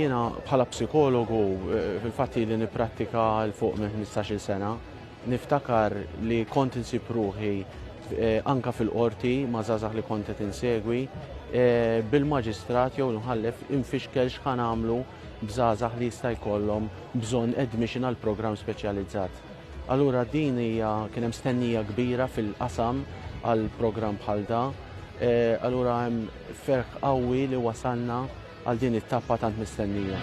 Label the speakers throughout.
Speaker 1: Jiena bħala psikologu fil-fatti li nipprattika l-fuq minn 15-il sena, niftakar li kont insib ruħi anka fil-qorti ma' żgħażagħ li kont qed insegwi bil-maġistrat jew l-mħallef infixkel x'ħan għamlu b'żgħażagħ li jista' jkollhom bżonn admission għal programm speċjalizzat. Allura din kien hemm stennija kbira fil-qasam għal programm bħal da. Allura hemm ferħ qawwi li wasalna għal din it-tappa tant mistennija.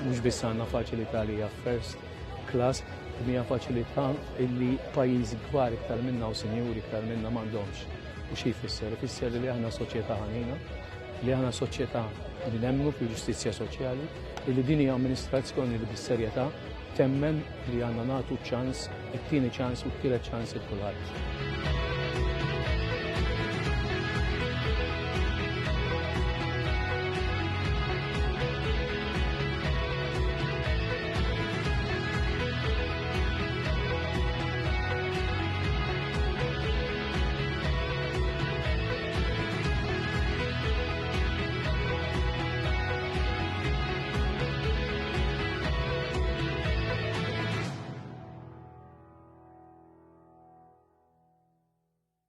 Speaker 2: Mhux biss għandna faċilità li hija first class, hija faċilità illi pajjiżi kbar iktar minna u sinjuri iktar minna m'għandhomx. U xi jfisser? Ifisser li aħna soċjetà ħanina, li aħna soċjetà li nemmnu fil-ġustizzja soċjali, li din hija amministrazzjoni li bis-serjetà temmen li għandna nagħtu ċans, it-tieni ċans u t-tielet ċans il kulħadd.